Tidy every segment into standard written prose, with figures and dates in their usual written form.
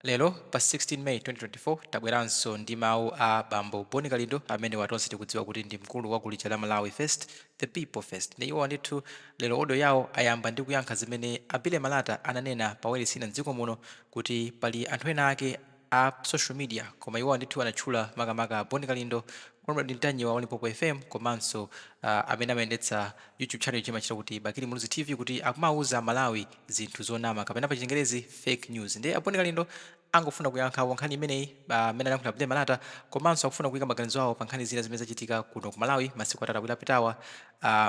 Lero pa 16 May 2024 tabweranso ndi mawu a bambo Boni Kalindo amene watonse tikudziwa kuti ndi mkulu wa gulu la Malawi First, the People First. Ndi iwo ndithu lero odo yawo ayamba ndi kuyankha zimene Abile Malata ananena pa wailesi ina mdziko muno kuti pali anthu ena ake a social media koma iwo ndithu anatchula makamaka Boni Kalindo omwe ndi mtanyi wa Limpopo FM komanso amene amayendetsa YouTube channel chimachita kuti Bakili Muluzi TV kuti akumauza Malawi zinthu zonama kapena pa Chingerezi fake news. Ndi Boni Kalindo angofuna kuyankha nkhani imeneyi amene anayankhula Abile Malata komanso akufuna kuyika maganizo awo pa nkhani zina zimene zachitika kuno ku Malawi masiku atatu apitawa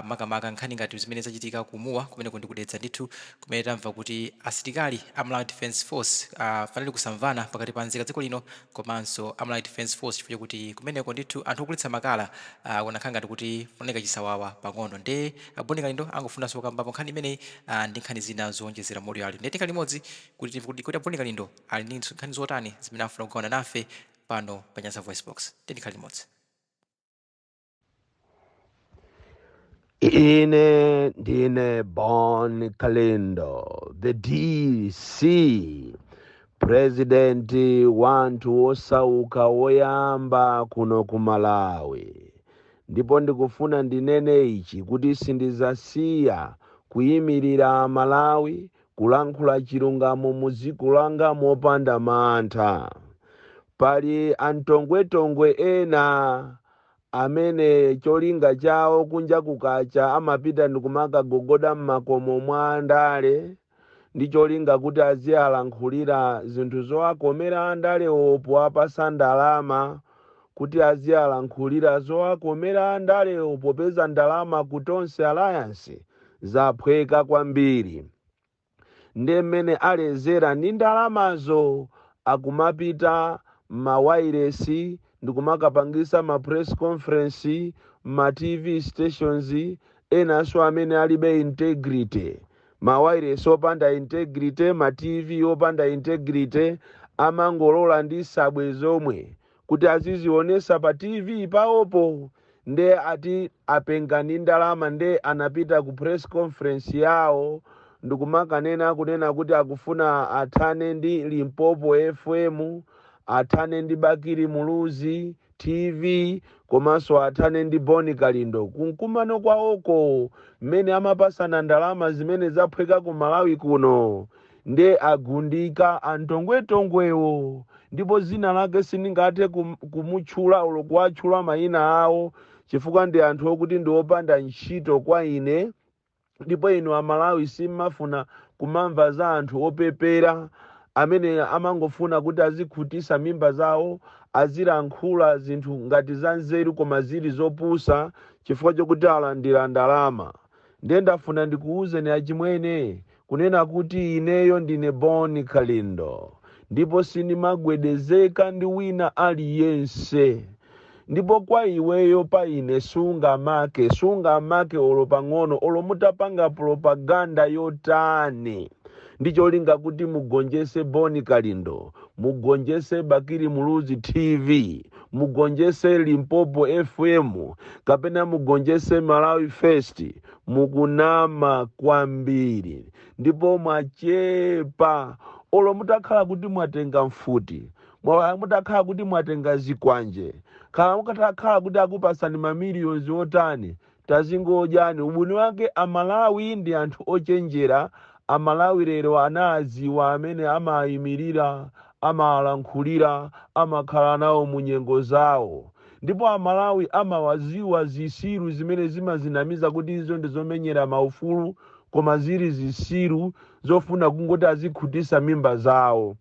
makamaka nkhani ngati zimene zachitika kumuwa kumene kundikudetsa ndithu kumene tamva kuti asilikali a Malawi Defence Force fanali kusamvana pakati pa nzika dziko lino komanso a Malawi Defence Force chifukwa kuti kumeneko ndithu anthu okulitsa makala kunakhala ngati kuti kunaoneka chisawawa pang'ono. Nde Boni Kalindo angofunanso kukambapo nkhani imeneyi ndi nkhani zina zowonjezera moli ali ndeti limodzi kuti Boni Kalindo ali ndi nkhani zotani zimene afuna kugawana nafe pano pa Nyasa Voice Box. Ndeti limodzi. Ine ndine Boni Kalindo, the DC, president wanthu osauka woyamba kuno ku Malawi. Ndipo ndikufuna ndinene ichi kuti sindizasiya kuyimirira Malawi kulankhula chilungamo muziko langa mopanda mantha. Pali antongwetongwe ena amene cholinga chawo kunja kukacha amapita ndikumakagogoda m'makomo mwa andale ndi cholinga kuti aziyalankhulira zinthu zowakomera andale opo apasa ndalama kuti aziyalankhulira zowakomera andale opo peza ndalama kutonse alliance zaphweka kwambiri. Ndi mmene alezera ndi ndalamazo akumapita mawairesi ndikumakapangisa ma press conference ma TV stations enanso amene alibe integrity. Mawairesi opanda integrity, ma TV opanda integrity amangolola ndi sabwe zomwe kuti azizionesa pa TV paopo. Nde ati apenga ndi ndalama nde anapita ku press conference yawo ndikumakanena kunena kuti akufuna athane ndi Limpopo FM, athane ndi Bakili Muluzi TV, komanso athane ndi Boni Kalindo. Kunkumano kwawoko mmene amapasana ndalama zimene zaphweka ku Malawi kuno nde agundika antongwetongwewo. Ndipo zina lake sindingathe kumutchula ulo kuwatchula mayina awo chifukwa ndi anthu okuti ndi opanda ntchito kwa ine. Ndipo inu Amalawi simafuna kumamva za anthu opepera amene amangofuna kuti azikhutisa mimba zawo azilankhula zinthu ngati za nzeru koma zili zopusa chifukwa chokuti alandira ndalama. Ndiye ndafuna ndikuwuzeni achimwene kunena kuti ineyo ndine Boni Kalindo ndipo sindimagwedezeka ndi wina aliyense. Ndipo kwa iweyo pa ine sunga make olo pang'ono olo mutapanga propaganda yotani ndi cholinga kuti mugonjese Boni Kalindo, mugonjese Bakili Muluzi TV, mugonjese Limpopo FM, kapena mugonjese Malawi First, mukunama kwambiri. Ndipo mwachepa olo mutakhala kuti mwatenga mfuti, mutakhala kuti mwatenga zikwanje, khala mukatakhala kuti akupasani mamiliyoni otani, tazingodyani. Ubuni wake Amalawi ndi anthu ochenjera. Amalawi lero anaziwa amene amayimirira, amalankhulira, amakhala nawo munyengo zawo. Ndipo Amalawi amawaziwa zisiru zimene zimazinamiza kuti izo ndizomenyera maufulu koma zili zisiru zofuna kungoti azikhutisa mimba zawo.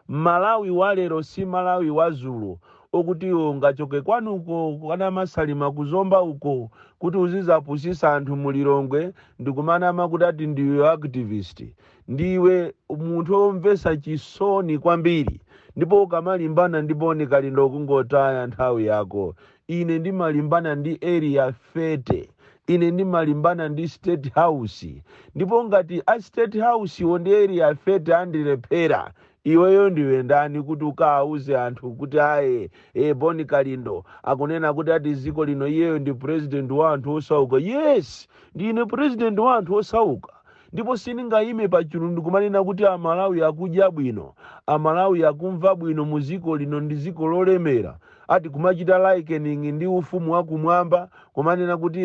Malawi walero si Malawi wazulo okuti ungachoke kwanuko kana masalima kuzomba uko kuti uzizapusisa anthu mulilongwe ndikumanama kuti ati ndiwe activist. Ndiwe munthu omvesa chisoni kwambiri. Ndipo ukamalimbana ndi Boni Kalindo kungotaya nthawi yako. Ine ndimalimbana ndi area 30, ine ndimalimbana ndi State House. Ndipo ngati a State House ndi area 30 andilephera, iweyo ndiwe ndani kuti ukauze anthu kuti aye Boni Kalindo akunena kuti ati ziko lino iyeyo ndi president wa anthu osauka? Yes, ndine president wa anthu osauka. ndipo siningayime pa chilundu kumanena kuti amalawi akudya bwino, amalawi akumva bwino mu dziko lino ndi dziko lolemera, ati kumachita likening ndi ufumu wakumwamba, kumanena kuti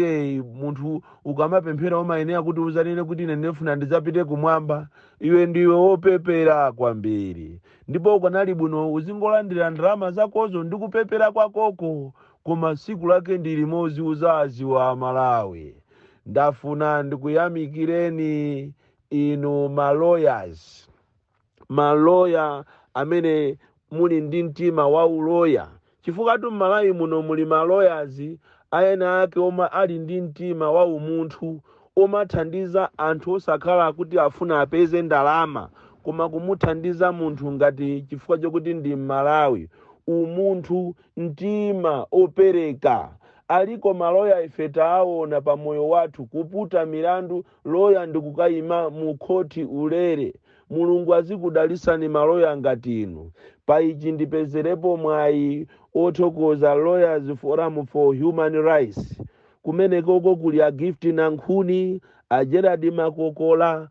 munthu ukamapemphera umayenera kuti uzanene kuti ine ndifuna ndidzapite kumwamba. Iwe ndiwe wopepera kwambiri, ndipo ukanali bwino uzingolandira ndalama zakozo ndi kupepera kwakoko, koma tsiku lake ndi limodzi uzaziwa amalawi. Ndafuna ndikuyamikireni inu maloya amene muli ndi mtima wa uloya, chifukwa m'Malawi muno muli maloyas ayena ake omwe ali ndi mtima wa umunthu, omathandiza anthu osakhala kuti afuna apeze ndalama, koma kumuthandiza munthu ngati chifukwa chokuti ndi Malawi, umunthu, mtima opereka. Aliko maloya ife taona pa moyo wathu kuputa milandu, loya ndikukayima mu khoti ulere. Mulungu azikudalisani maloya ngati inu. Pa ichi ndipezerepo mwayi othokoza Lawyers Forum for Human Rights, kumene koko kuli a Gift Nankhuni, a Gerard Makokola,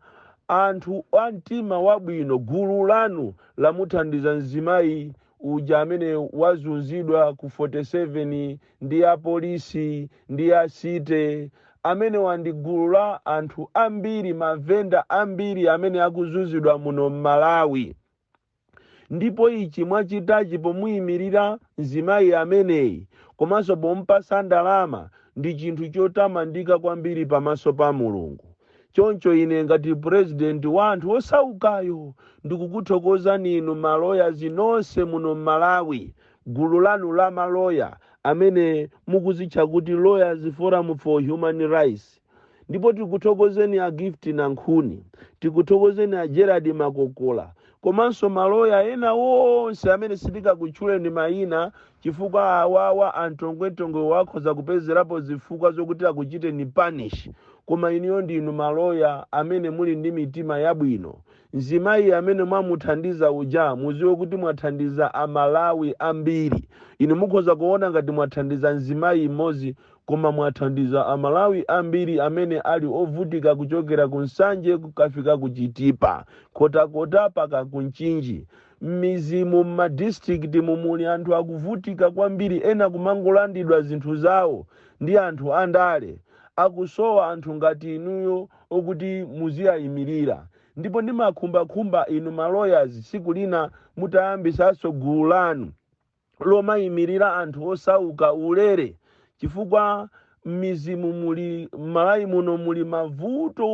anthu a mtima wabwino. Gulu lanu lamuthandiza mzimayi uja amene wazunzidwa ku 47 ndi a polisi ndi a site, amene wandi gulu la anthu ambiri, mavenda ambiri amene akuzunzidwa muno m'Malawi. Ndipo ichi mwachitachi pomuyimirira mzimayi ameneyi komanso pompasa ndalama ndi chinthu chotamandika kwambiri pamaso pa Mulungu. Choncho ine ngati president wa anthu osaukayo ndikukuthokozani inu maloya zinonse muno m'Malawi, gulu lanu la maloya amene mukuzitcha kuti Lawyers Forum for Human Rights. Ndipo tikuthokozeni a Gift Nankhuni, tikuthokozeni a Gerard Makokola, komanso maloya ena wonse amene sindikakutchuleni mayina chifukwa awawa antongwetongwe wakhoza kupezerapo zifukwa zokuti akuchiteni punish, koma iniyo ndinu maloya amene muli ndi mitima yabwino. Mzimayi amene mwamuthandiza uja muziwe kuti mwathandiza amalawi ambiri. Inu mukhoza kuona ngati mwathandiza mzimayi mmodzi, koma mwathandiza amalawi ambiri amene ali ovutika kuchokera ku Nsanje kukafika ku Chitipa, kota paka ku Nchinji. M'mizimu m'madistrict mumuli anthu akuvutika kwambiri, ena kumangolandidwa zinthu zawo ndi anthu andale. Akusowa anthu ngati inuyo okuti muziyayimirira. Ndipo ndimakhumba inu maloyas siku lina mutayambisanso gulu lanu lomayimirira anthu osauka ulere, chifukwa m'mizimu muli Malawi muno muli mavuto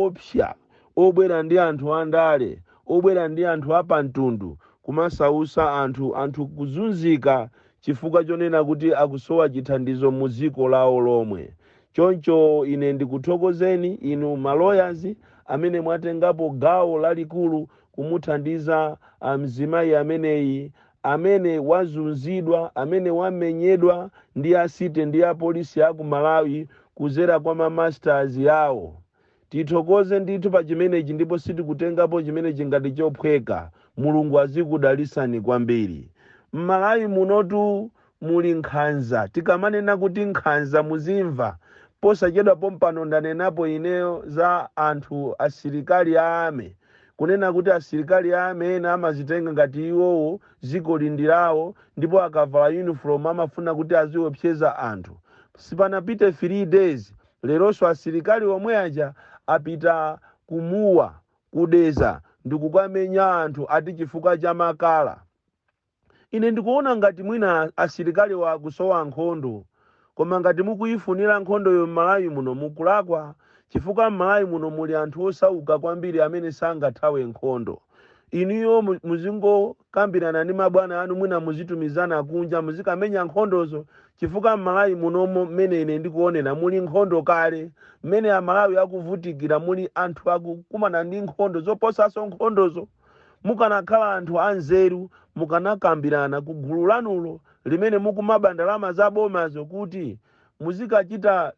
opsa obwera ndi anthu andale, obwera ndi anthu apamtundu kumasausa anthu kuzunzika chifukwa chonena kuti akusowa chithandizo mu dziko lawo lomwe. Choncho ine ndikuthokozeni inu maloyas amene mwatengapo gawo lalikulu kumuthandiza mzimayi ameneyi amene wazunzidwa, amene wamenyedwa ndi asite ndi a polisi aku Malawi kuzera kwa mamasters yawo. Tithokoze ndithu pa chimenechi, ndipo sitikutengapo chimene chingati chophweka. Mulungu azikudalisani kwambiri. M'Malawi munotu muli nkhanza, tikamanena kuti nkhanza muzimva. Posachedwa pompano ndanenapo ineyo za anthu asilikali ame, kunena kuti asilikali ame ena amazitenga ngati iwowo dziko lindirawo, ndipo akavala uniform amafuna kuti aziopseza anthu. Sipanapite 3 days leronso asilikali omwe aja apita kumuwa kudeza ndikukamenya anthu ati chifukwa cha makala. Ine ndikuona ngati mwina asilikali wakusowa nkhondo, koma ngati mukuyifunira nkhondo yo m'Malawi muno mukulakwa, chifukwa m'Malawi muno muli anthu osauka kwambiri amene sangathawe nkhondo. Iniyo muzingokambirana ndi mabwana anu, mwina muzitumizana kunja muzikamenya nkhondozo, chifukwa m'Malawi munomo mmene ine ndikuonera muli nkhondo kale. Mmene amalawi akuvutikira muli anthu akukumana ndi nkhondo zoposaso nkhondozo. Mukanakhala anthu anzeru mukanakambirana ku gulu lanulo limene mukumaba ndalama za bomazo kuti muzikachita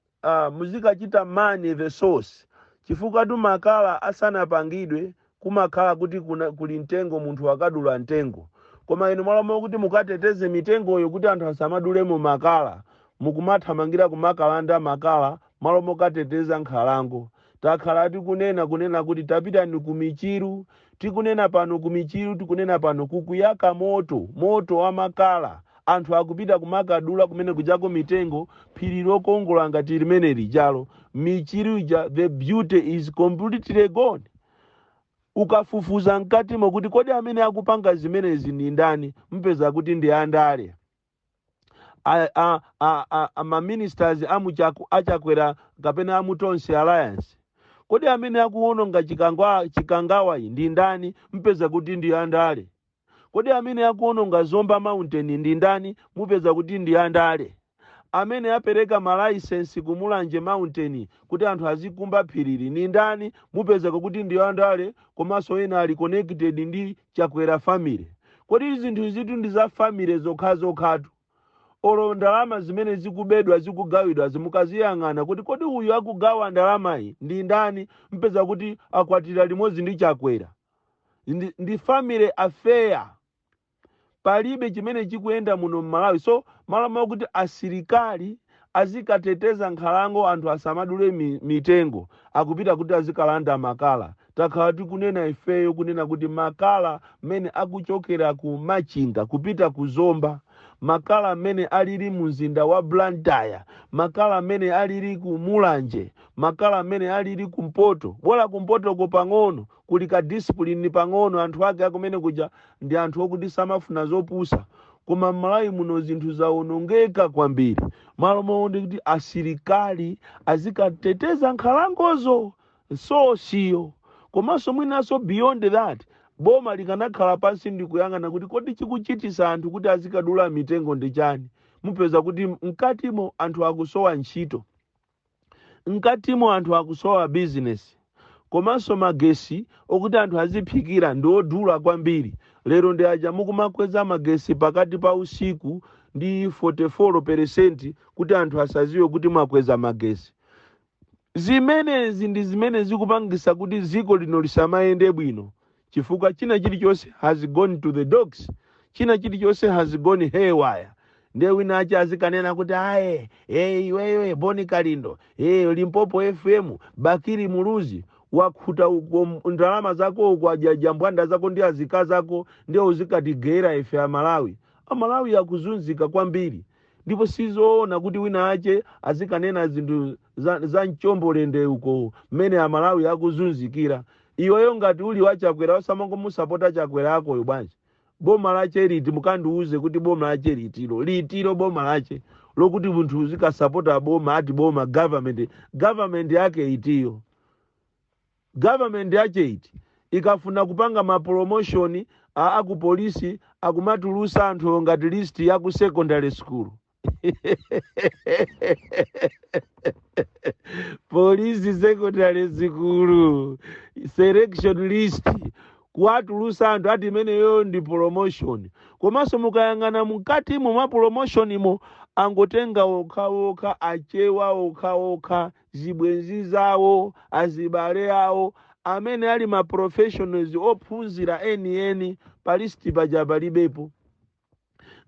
money the source, chifukwa makala asanapangidwe kumakhala kuti kuli mtengo munthu akadula mtengo. Koma inu malamulo kuti mukateteze mitengoyo kuti anthu asamadule mu makala, mukumathamangira kumakalanda makala malo mokateteza nkhalango. takhala tikunena kuti tapitani ku michiru, tikunena pano ku michiru, tikunena pano kukuyaka moto wa makala, anthu akupita kumakadula kumene kujako mitengo, phiri lokongola ngati limene lijalo, michiru ija, the beauty is completely gone. Ukafufuza mkatimo kuti kodi amene akupanga zimenezi ndi ndani, mpeza kuti ndi andale. Ma-ministers achakwera kapena amutonse alliance. Kodi amene akuononga chikangawayi ndi ndani, mpeza kuti ndi andale. Kodi amene akuononga Zomba Mountain ndi ndani, mupeza kuti ndi andale. Amene apereka malaisensi ku Mulanje Mountain kuti anthu azikumba phiriri ndi ndani, mupeza kuti ndi andale, komanso ena ali connected ndi Chakwera family. Kodi zinthu zitu ndi za family zokhatu. Olo ndalama zimene zikubedwa zikugawidwa zimukaziyang'ana kuti kodi uyu akugawa ndalamayi ndi ndani, mpeza kuti akwatira limodzi ndi Chakwera. Ndi family affair. Palibe chimene chikuyenda muno Malawi. So malama kuti asilikali azikateteza nkhalango, anthu asamadule mitengo, akupita kuti azikalanda makala. Takhala tikunena ifeyo kunena kuti makala mene akuchokera ku Machinga kupita ku Zomba, makala mene aliri mzinda wa Blantyre, makala mene aliri ku Mulanje, makala mene aliri kumpoto, bola kumpoto ko pang'ono kuli ka discipline pang'ono, anthu ake akumene kuja ndi anthu okuti samafuna zopusa. Koma Malawi muno zinthu zaonongeka kwambiri. Malo ndi kuti asilikali azikateteza nkhalangozo, so siyo. Komanso mwinaso beyond that, boma likanakhala pansi ndi kuyang'ana kuti kodi chikuchitisa anthu kuti azikadula mitengo ndi chani. Mupeza kuti mkatimo anthu akusowa ntchito, mkatimo anthu akusowa business, komanso magesi okuti anthu aziphikira ndi odula kwambiri. Lero ndi aja mukumakweza magesi pakati pa usiku ndi 44% kuti anthu asaziwe kuti mwakweza magesi. Zimenezi ndi zimene zikupangisa kuti ziko lino lisamayende bwino, chifukwa china chilichonse has gone to the dogs, china chilichonse has gone haywire. Ndiye wina acha azikanena kuti iwewe Boni Kalindo, Limpopo FM, Bakiri Muluzi, wakhuta ndalama zako kwa jambwanda zako ndi azika zako ndiye uzikatigera ife ya Malawi. Malawi yakuzunzika kwambiri. Ndipo sizoona kuti wina ache azikanena zinthu za mchombolende uko mene ya Malawi yakuzunzikira. Iweyo ngati uli wa Chakwera osamango musapota Chakwera akoyo bwanji. Boma lache liti mukandiuze kuti boma lache litiro boma lache lokuti munthu uzikasapota boma ati boma government yake itiyo. Government yake iti ikafuna kupanga ma promotion aku polisi akumatulusa anthu ngati list ya ku secondary school. Police secondary school selection list kuatulusa anthu ati imeneyo ndi promotion. Komanso mukayang'ana mukati mu promotion imo angotenga okhaokha, achewa okhaokha, zibwenzi zawo, azibale awo, amene ali ma professionals ophunzira eni palisti paja palibepo.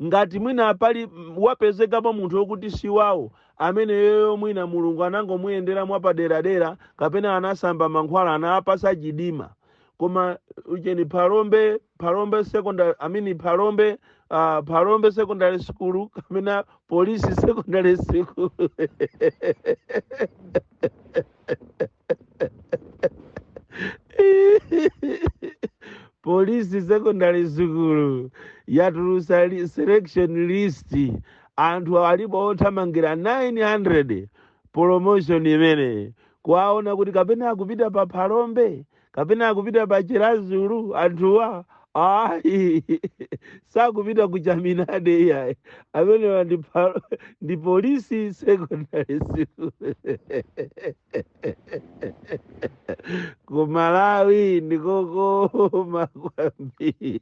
Ngati mwina apali wapezekapo munthu wokuti si wawo, amene yoyo mwina Mulungu anangomuyendera mwapaderadera kapena anasamba mankhwala anapasa chidima. Koma ucheni Palombe secondary, Palombe secondary school kapena police secondary school. Police secondary school yatulusa selection list, anthu alipo othamangira 900 promotion imene kwaona kuti kapena akupita pa Palombe kapena akupita pa Chirazulu, anthuwa sakupita kuchaminade yayi, amene ndi police secondary school. Ku Malawi ndikokoma kwambiri.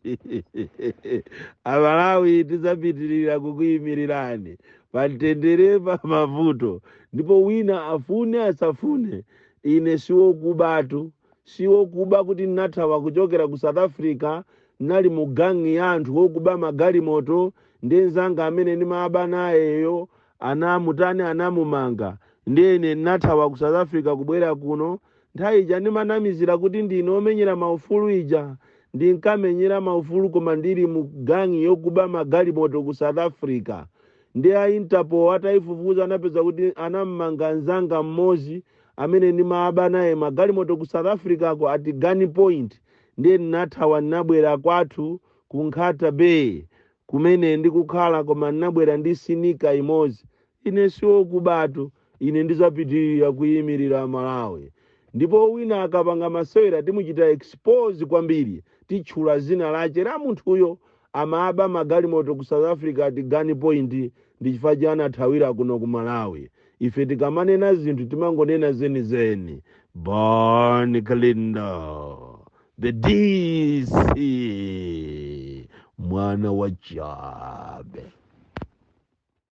Amalawi tizapitirira kukuyimirirani pamtendere pa mavuto, ndipo wina afune asafune. Ine siwokubatu, siwokuba kuti nathawa kuchokera ku South Africa nali mu gangi ya anthu wokuba magalimoto ndenzanga amene ndimaba nayeyo anamutani anamumanga. Ndine nathawa ku South Africa kubwera kuno nthawi ija ndimanamizira kuti ndine omenyera maufulu ija ndinkamenyera maufulu koma ndili mu gangi yokuba magalimoto ku South Africa. Ndi a Interpol atayifufuza anapeza kuti anammanga nzanga mmodzi amene ndimaba naye magalimoto ku South Africa ako ati Gun Point. Ndiye ndinathawa ndinabwera kwathu ku Nkhata Bay kumene ndikukhala koma ndinabwera ndi sinika imodzi. Ine siwokubatu, ine ndizapitirira kuyimirira Malawi. Ndipo wina akapanga masewera timuchita expose kwambiri, tichula zina lache la munthuyo amaba magalimoto ku South Africa ati Gun Point ndi chifukwa chani anathawira kuno ku Malawi. Ife tikamanena zinthu timangonena zenizeni. Bon Kalindo, the DC, mwana wa Chabe.